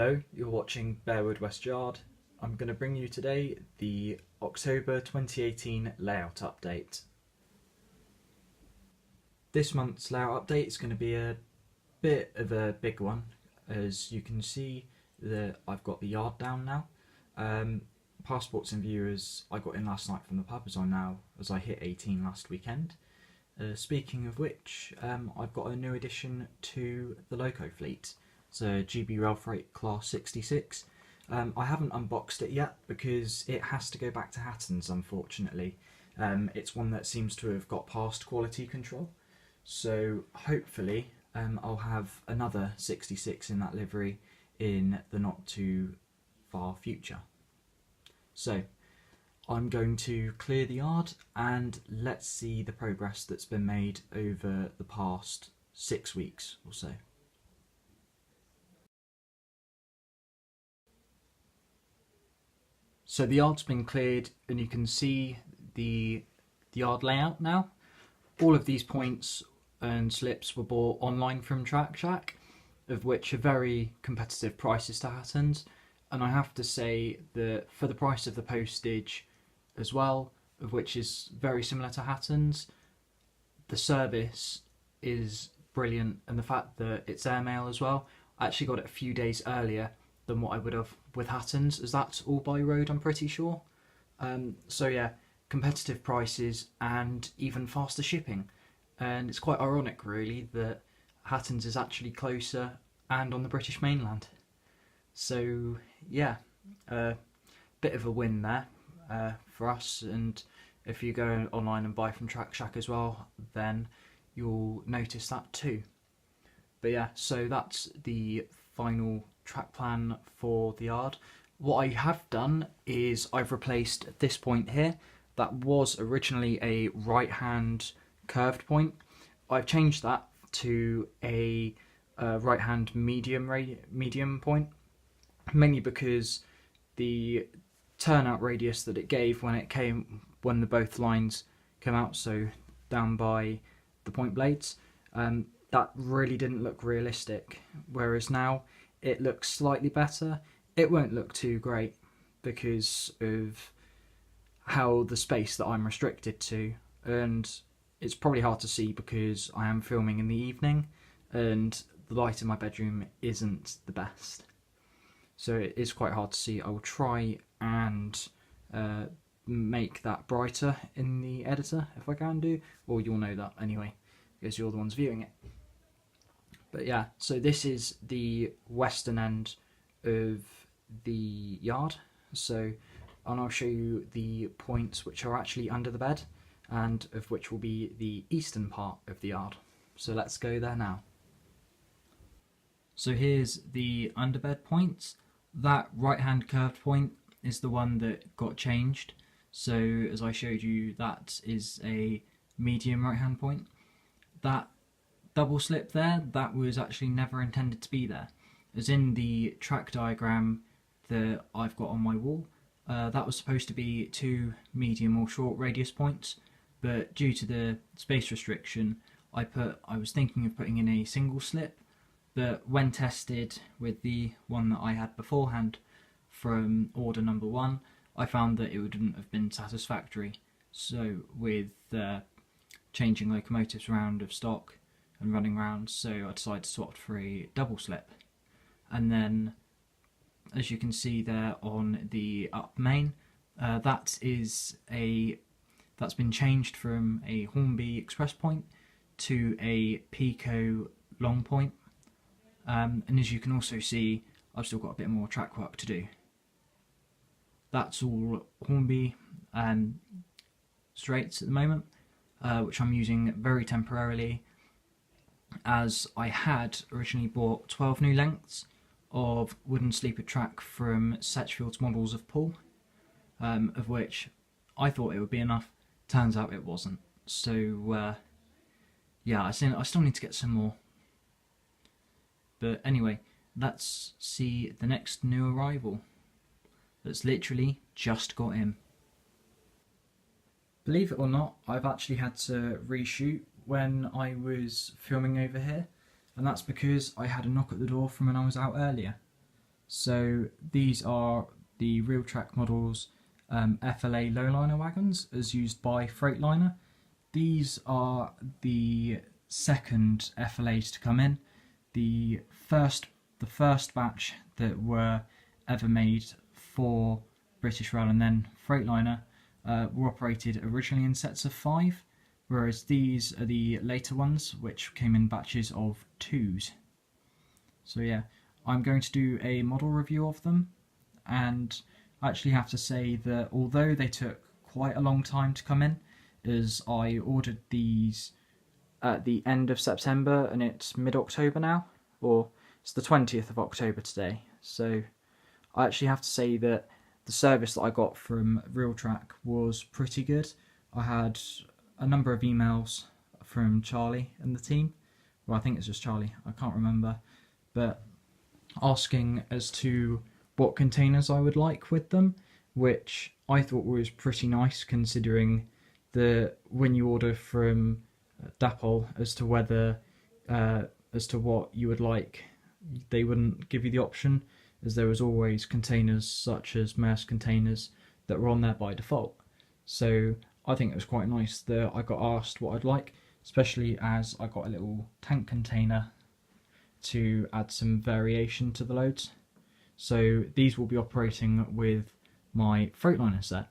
Hello, you're watching Bearwood West Yard. I'm going to bring you today the October 2018 layout update. This month's layout update is going to be a bit of a big one. As you can see, I've got the yard down now. Passports in view as I got in last night from the pub as I hit 18 last weekend. Speaking of which, I've got a new addition to the loco fleet. It's a GB Rail Freight Class 66. I haven't unboxed it yet because it has to go back to Hatton's, unfortunately. It's one that seems to have got past quality control. So hopefully I'll have another 66 in that livery in the not too far future. So I'm going to clear the yard and let's see the progress that's been made over the past 6 weeks or so. So the yard's been cleared and you can see the yard layout now. All of these points and slips were bought online from Track Shack, of which are very competitive prices to Hatton's. And I have to say that for the price of the postage as well, of which is very similar to Hatton's, the service is brilliant, and the fact that it's airmail as well. I actually got it a few days earlier than what I would have with Hatton's, as that's all by road, I'm pretty sure. So yeah, competitive prices and even faster shipping. And it's quite ironic really that Hatton's is actually closer and on the British mainland. So yeah, bit of a win there for us, and if you go online and buy from Track Shack as well, then you'll notice that too. But yeah, so that's the final track plan for the yard. What I have done is I've replaced this point here that was originally a right hand curved point. I've changed that to a right hand medium point, mainly because the turnout radius that it gave when the both lines came out, so down by the point blades, that really didn't look realistic, whereas now it looks slightly better. It won't look too great because of how the space that I'm restricted to, and it's probably hard to see because I am filming in the evening and the light in my bedroom isn't the best, so it is quite hard to see. I will try and make that brighter in the editor if I can do, or you'll know that anyway because you're the ones viewing it. But yeah, so this is the western end of the yard, and I'll show you the points which are actually under the bed, and of which will be the eastern part of the yard. So let's go there now. So here's the underbed points. That right hand curved point is the one that got changed. So as I showed you, that is a medium right hand point. That double slip there, that was actually never intended to be there. As in the track diagram that I've got on my wall, that was supposed to be 2 medium or short radius points, but due to the space restriction, I was thinking of putting in a single slip, but when tested with the one that I had beforehand from order number 1, I found that it wouldn't have been satisfactory. So with changing locomotives around of stock and running around, so I decided to swap for a double slip. And then, as you can see there on the up main, that's been changed from a Hornby express point to a Pico long point. And as you can also see, I've still got a bit more track work to do. That's all Hornby straights at the moment, which I'm using very temporarily, as I had originally bought 12 new lengths of wooden sleeper track from Setchfield's Models of Poole, of which I thought it would be enough. Turns out it wasn't. So yeah, I still need to get some more. But anyway, let's see the next new arrival that's literally just got in. Believe it or not, I've actually had to reshoot when I was filming over here, and that's because I had a knock at the door from when I was out earlier. So these are the Real Track Models FLA lowliner wagons as used by Freightliner. These are the second FLAs to come in. The first batch that were ever made for British Rail and then Freightliner were operated originally in sets of 5, whereas these are the later ones which came in batches of 2s. So yeah, I'm going to do a model review of them, and I actually have to say that although they took quite a long time to come in, as I ordered these at the end of September and it's mid-October now, or it's the 20th of October today, so I actually have to say that the service that I got from Realtrack was pretty good. I had a number of emails from Charlie and the team, well I think it's just Charlie, I can't remember, but asking as to what containers I would like with them, which I thought was pretty nice considering that when you order from Dapol as to whether as to what you would like, they wouldn't give you the option, as there was always containers such as Maersk containers that were on there by default. So I think it was quite nice that I got asked what I'd like, especially as I got a little tank container to add some variation to the loads. So these will be operating with my Freightliner set,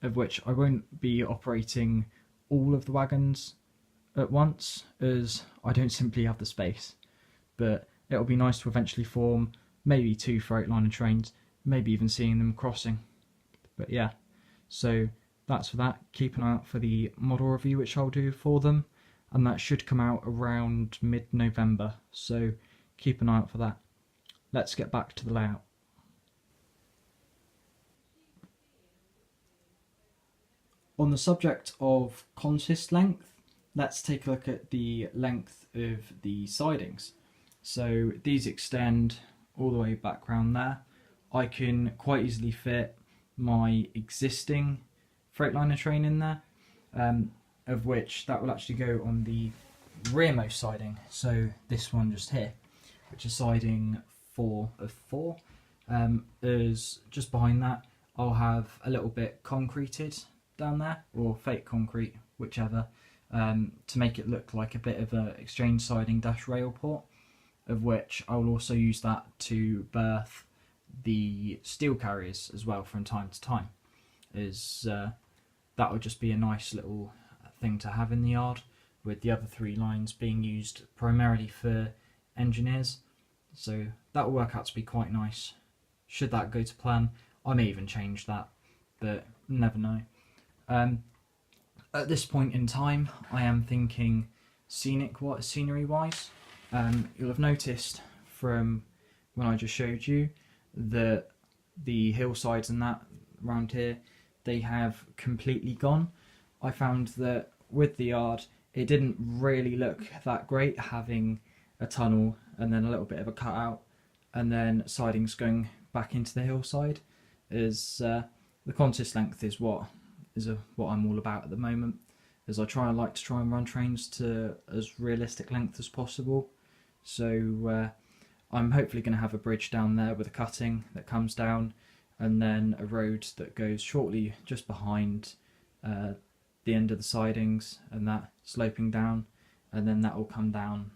of which I won't be operating all of the wagons at once, as I don't simply have the space, but it'll be nice to eventually form maybe 2 Freightliner trains, maybe even seeing them crossing. But yeah, so that's for that. Keep an eye out for the model review which I'll do for them, and that should come out around mid-November, so keep an eye out for that. Let's get back to the layout. On the subject of consist length, let's take a look at the length of the sidings. So these extend all the way back round there. I can quite easily fit my existing Freightliner train in there, of which that will actually go on the rearmost siding, so this one just here, which is siding 4 of 4. As just behind that I'll have a little bit concreted down there, or fake concrete, whichever, to make it look like a bit of a exchange siding dash rail port, of which I will also use that to berth the steel carriers as well from time to time, as that would just be a nice little thing to have in the yard, with the other 3 lines being used primarily for engineers. So that will work out to be quite nice. Should that go to plan, I may even change that, but never know. At this point in time, I am thinking scenery wise. You'll have noticed from when I just showed you that the hillsides and that around here, they have completely gone. I found that with the yard, it didn't really look that great having a tunnel and then a little bit of a cutout and then sidings going back into the hillside, as the consist length is what I'm all about at the moment, as I like to try and run trains to as realistic length as possible. So I'm hopefully going to have a bridge down there with a cutting that comes down, and then a road that goes shortly just behind the end of the sidings, and that sloping down, and then that will come down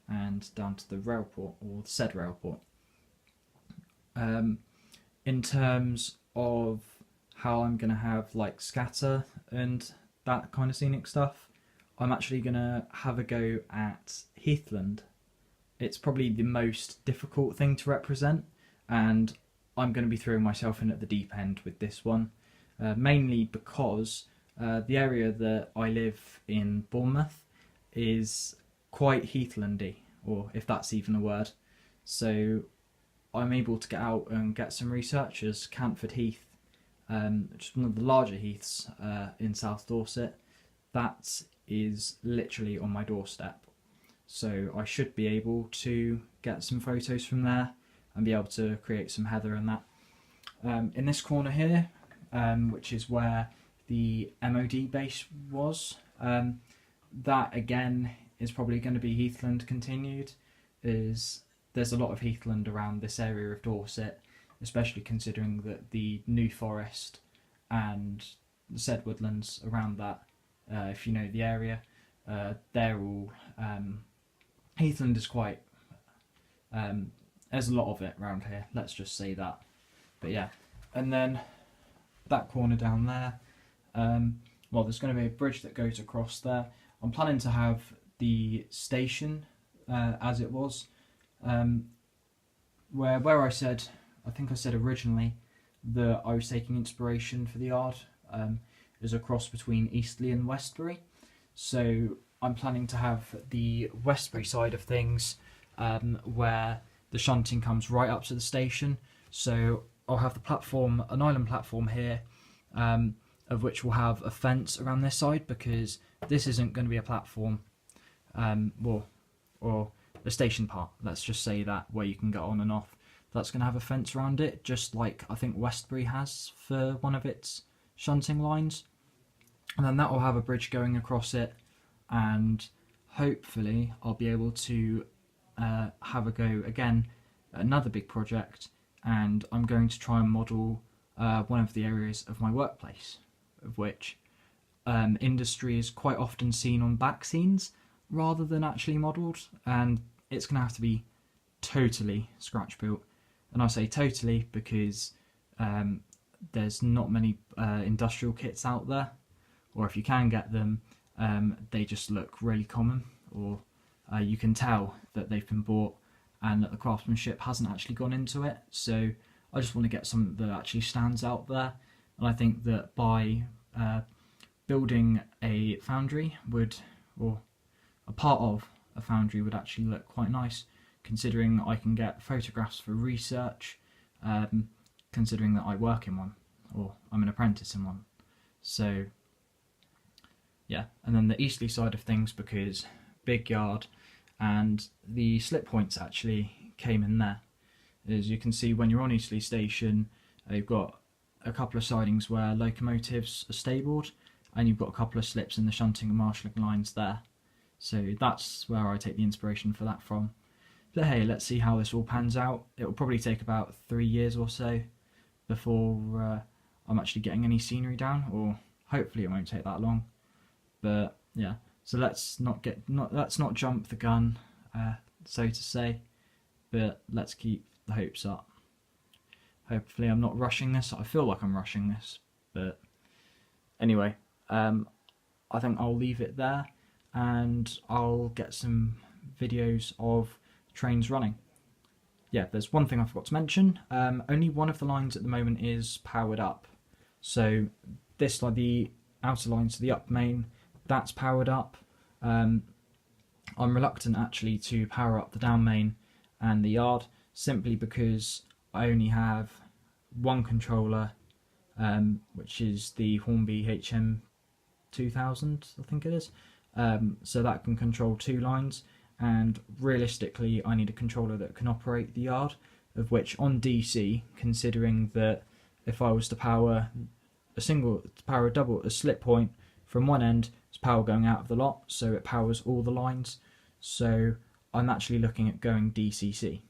and down to the railport, or the said railport. In terms of how I'm going to have like scatter and that kind of scenic stuff, I'm actually going to have a go at heathland. It's probably the most difficult thing to represent, and I'm going to be throwing myself in at the deep end with this one, mainly because the area that I live in, Bournemouth, is quite heathlandy, or if that's even a word. So I'm able to get out and get some research, as Cantford Heath, which is one of the larger heaths in South Dorset, that is literally on my doorstep. So I should be able to get some photos from there and be able to create some heather and that. In this corner here, which is where the MOD base was, that again is probably going to be heathland continued, as there's a lot of heathland around this area of Dorset, especially considering that the New Forest and the said woodlands around that, if you know the area, they're all heathland is quite there's a lot of it around here, let's just say that. But yeah, and then that corner down there, well, there's going to be a bridge that goes across there. I'm planning to have the station as it was, where I said, I think I said originally that I was taking inspiration for the yard is a cross between Eastleigh and Westbury. So I'm planning to have the Westbury side of things where the shunting comes right up to the station. So I'll have the platform, an island platform here, of which will have a fence around this side, because this isn't going to be a platform, or a station part, let's just say that, where you can get on and off. That's going to have a fence around it, just like I think Westbury has for one of its shunting lines. And then that will have a bridge going across it, and hopefully I'll be able to have a go again at another big project, and I'm going to try and model one of the areas of my workplace, of which industry is quite often seen on back scenes rather than actually modelled, and it's going to have to be totally scratch built. And I say totally because there's not many industrial kits out there, or if you can get them, they just look really common, or you can tell that they've been bought and that the craftsmanship hasn't actually gone into it. So I just want to get something that actually stands out there, and I think that by building a foundry or a part of a foundry would actually look quite nice, considering I can get photographs for research, considering that I work in one, or I'm an apprentice in one. So yeah, and then the Eastleigh side of things, because big yard, and the slip points actually came in there. As you can see, when you're on Eastleigh station, you've got a couple of sidings where locomotives are stabled, and you've got a couple of slips in the shunting and marshalling lines there. So that's where I take the inspiration for that from. But hey, let's see how this all pans out. It will probably take about 3 years or so before I'm actually getting any scenery down, or hopefully it won't take that long. But yeah, so let's not jump the gun, so to say, but let's keep the hopes up. Hopefully I'm not rushing this. I feel like I'm rushing this, but anyway, I think I'll leave it there, and I'll get some videos of trains running. Yeah, there's one thing I forgot to mention. Only one of the lines at the moment is powered up. So this, like the outer lines to the up main, that's powered up. I'm reluctant actually to power up the down main and the yard, simply because I only have one controller, which is the Hornby HM2000, I think it is. So that can control 2 lines, and realistically I need a controller that can operate the yard, of which on DC, considering that if I was to power a slip point from one end, it's power going out of the lot, so it powers all the lines. So I'm actually looking at going DCC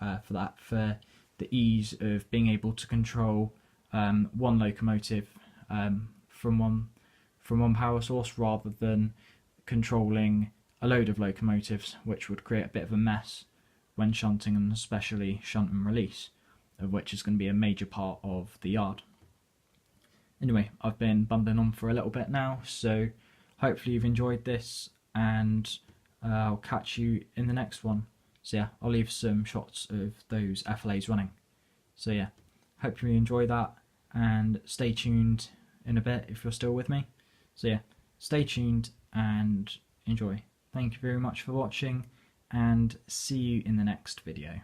for that, for the ease of being able to control one locomotive from one power source, rather than controlling a load of locomotives, which would create a bit of a mess when shunting, and especially shunt and release, of which is going to be a major part of the yard. Anyway, I've been bumbling on for a little bit now, so hopefully you've enjoyed this, and I'll catch you in the next one. So yeah, I'll leave some shots of those FLAs running. So yeah, hope you enjoy that, and stay tuned in a bit if you're still with me. So yeah, stay tuned and enjoy. Thank you very much for watching, and see you in the next video.